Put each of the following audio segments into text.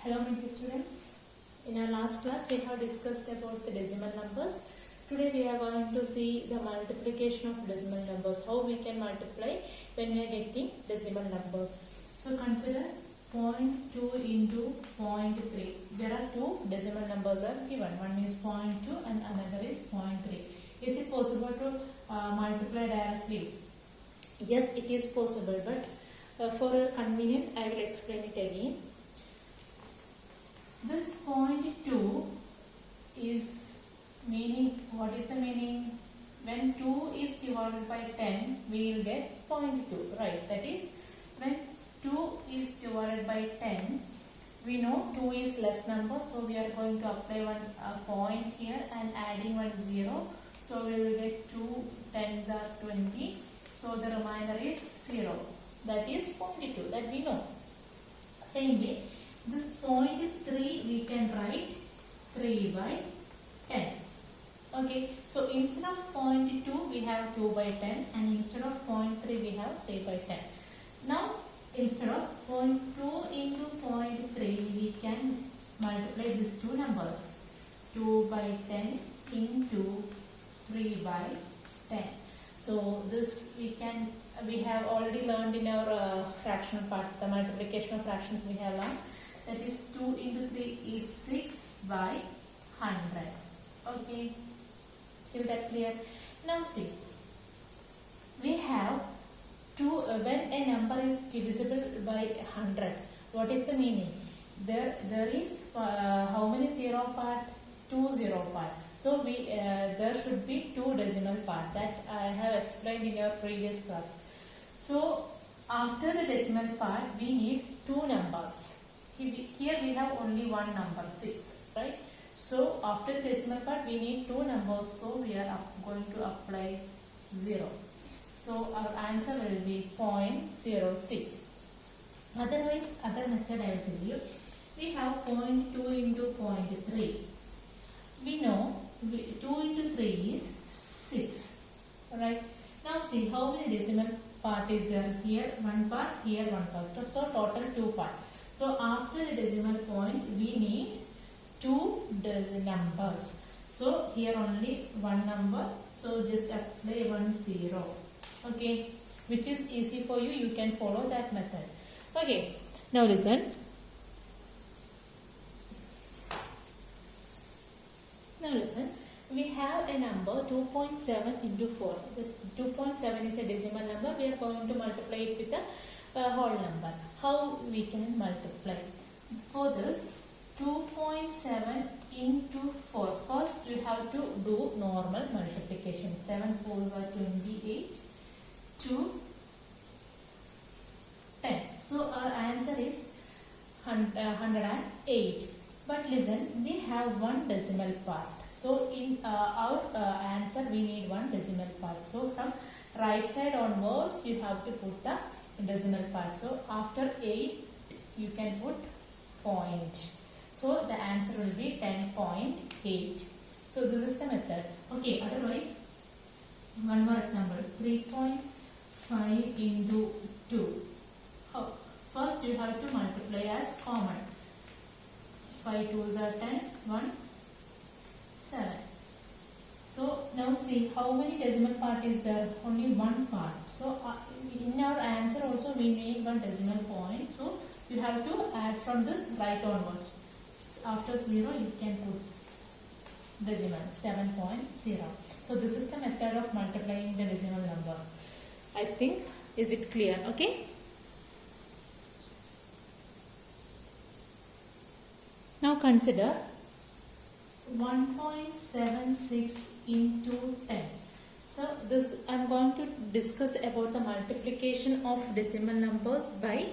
Hello my dear students. In our last class we have discussed about the decimal numbers. Today we are going to see the multiplication of decimal numbers. How we can multiply when we are getting decimal numbers. So consider 0.2 into 0.3. There are two decimal numbers are given. One is 0.2 and another is 0.3. Is it possible to multiply directly? Yes, it is possible, but for your convenience I will explain it again. This 0.2 is meaning, what is the meaning? When 2 is divided by 10, we will get 0.2, right? That is, when 2 is divided by 10, we know 2 is less number, so we are going to apply one point here and adding one 0. So we will get 2 tens are 20, so the remainder is 0. That is 0.2, that we know. Same way, this 0.3 we can write 3 by 10. Okay, so instead of 0.2 we have 2 by 10 and instead of 0.3 we have 3 by 10. Now instead of 0.2 into 0.3 we can multiply these two numbers. 2 by 10 into 3 by 10. So this we have already learned in our fractional part, the multiplication of fractions we have learned. That is 2 into 3 is 6 by 100. Okay, till that clear? Now see, we have when a number is divisible by 100, what is the meaning? There is how many zero part? 2 zero part. So there should be 2 decimal part, that I have explained in our previous class. So after the decimal part we need 2 numbers. Here we have only one number, 6, right? So after the decimal part we need 2 numbers, so we are going to apply 0. So our answer will be 0.06. Otherwise, other method I will tell you. We have 0.2 into 0.3. We know 2 into 3 is 6, right? Now see how many decimal part is there. Here one part, here one part. So total 2 part. So after the decimal point we need 2 numbers. So here only one number. So just apply 1 0. Okay, which is easy for you. You can follow that method. Okay, now listen. Now listen. We have a number 2.7 into 4. The 2.7 is a decimal number. We are going to multiply it with a whole number. How we can multiply? For this, 2.7 into 4. First, you have to do normal multiplication. 7 4s are 28 to 10. So our answer is 108. But listen, we have one decimal part. So in our answer we need one decimal part. So from right side onwards you have to put the decimal part. So after 8 you can put point. So the answer will be 10.8. So this is the method. Okay, otherwise one more example. 3.5 into 2. How? First you have to multiply as common. 5 2s are 10, 1 7. So now see how many decimal part is there? Only one part. So in our answer also we need one decimal point. So you have to add from this right onwards. So after 0 you can put decimal 7.0. So this is the method of multiplying the decimal numbers. I think, is it clear? Okay. Now consider 1.76 into 10. So this I am going to discuss about the multiplication of decimal numbers by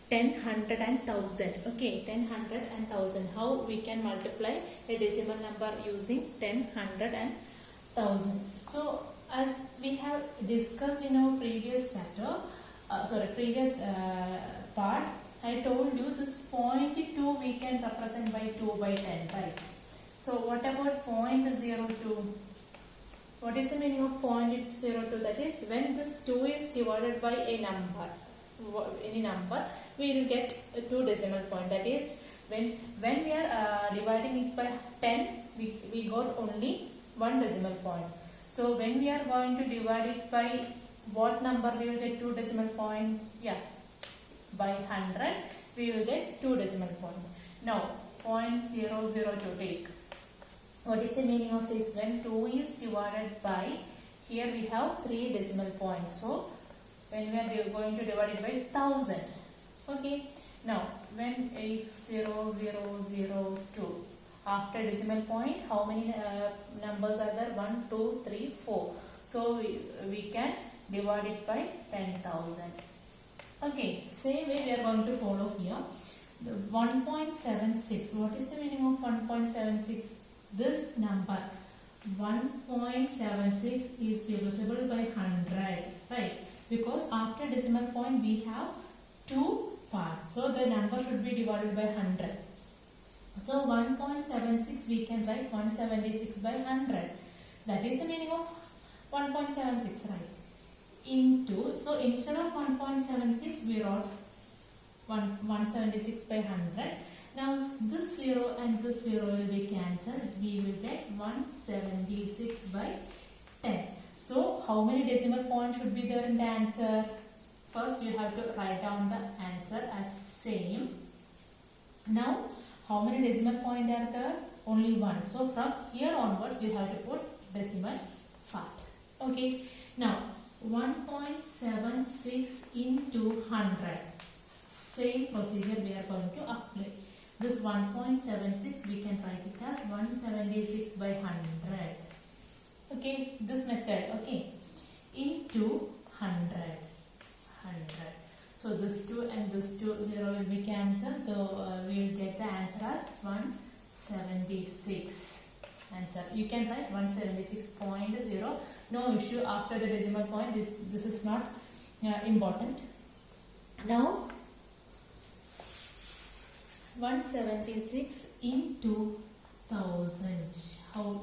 10, 100 and 1000. Okay, 10, 100 and 1000. How we can multiply a decimal number using 10, 100 and 1000. So as we have discussed in our previous chapter, previous part, I told you this 0.2 we can represent by 2 by 10, right? So what about 0.02? What is the meaning of 0.02? That is, when this 2 is divided by a number, any number, we will get 2 decimal point. That is when we are dividing it by 10, we got only one decimal point. So when we are going to divide it by what number, we will get 2 decimal point. Yeah, by 100 we will get 2 decimal point. Now 0.002 take. What is the meaning of this? When 2 is divided by, here we have 3 decimal points. So when we are going to divide it by 1000. Okay. Now when if 0002, after decimal point, how many numbers are there? 1, 2, 3, 4. So we can divide it by 10,000. Okay, same way we are going to follow here. The 1.76. What is the meaning of 1.76? This number 1.76 is divisible by 100, right? Because after decimal point we have 2 parts. So the number should be divided by 100. So 1.76 we can write 176 by 100. That is the meaning of 1.76, right? Into, so instead of 1.76 we wrote 176 by 100. Now this 0 and this 0 will be cancelled. We will get 176 by 10. So how many decimal points should be there in the answer? First you have to write down the answer as same. Now how many decimal points are there? Only 1. So from here onwards you have to put decimal part. Okay. Now 1.76 into 100. Same procedure we are going to apply. This 1.76 we can write it as 176 by 100. Okay, this method. Okay, into 100. So this 2 and this 2 0 will be cancelled. So we will get the answer as 176. Answer. You can write 176.0. No issue after the decimal point. This is not important. Now 176 into 1000. How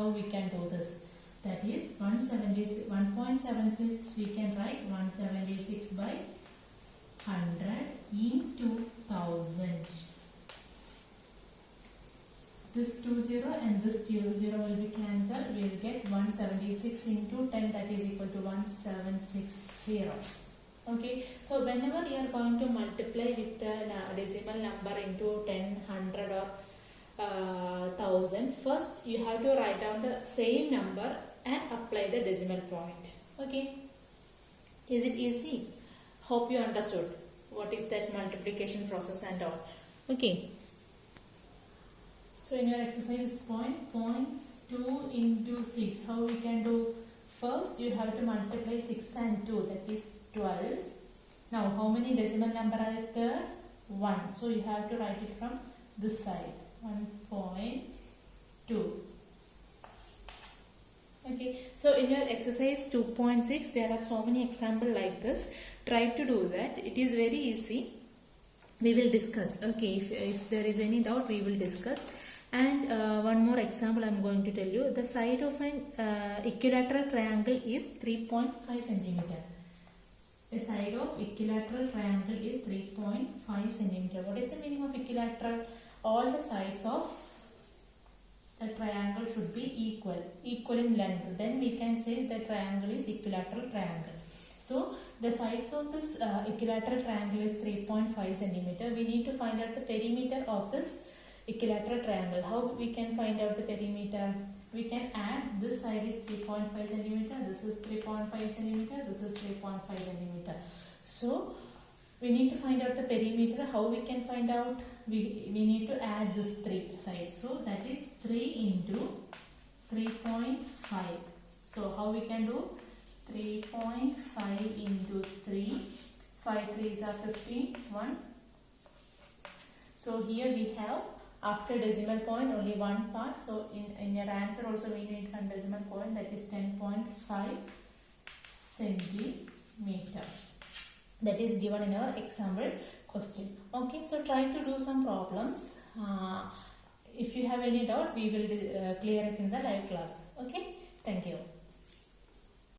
we can do this? That is 1.76 we can write 176 by 100 into 1000. This 20 and this 0 will be cancelled. We will get 176 into 10, that is equal to 1760. Okay, so whenever you are going to multiply with the decimal number into 10, 100 or 1000, first you have to write down the same number and apply the decimal point. Okay, is it easy? Hope you understood what is that multiplication process and all. Okay, so in your exercise point 2 into 6, how we can do? First you have to multiply 6 and 2, that is 12. Now how many decimal number are there? 1. So you have to write it from this side, 1.2. Okay, so in your exercise 2.6 there are so many examples like this. Try to do that. It is very easy. We will discuss. Okay, if there is any doubt we will discuss. And one more example I am going to tell you. The side of an equilateral triangle is 3.5 centimeter. The side of equilateral triangle is 3.5 centimeter. What is the meaning of equilateral? All the sides of the triangle should be equal in length. Then we can say the triangle is equilateral triangle. So the sides of this equilateral triangle is 3.5 centimeter. We need to find out the perimeter of this equilateral triangle. How we can find out the perimeter? We can add, this side is 3.5 centimeter, this is 3.5 centimeter, this is 3.5 centimeter. So we need to find out the perimeter. How we can find out? We need to add this 3 sides. So that is 3 into 3.5. So how we can do? 3.5 into 3. 5 3s are 15. 1. So here we have, after decimal point, only one part. So in your answer also we need one decimal point, that is 10.5 centimeter. That is given in our example question. Okay, so try to do some problems. If you have any doubt, we will clear it in the live class. Okay, thank you.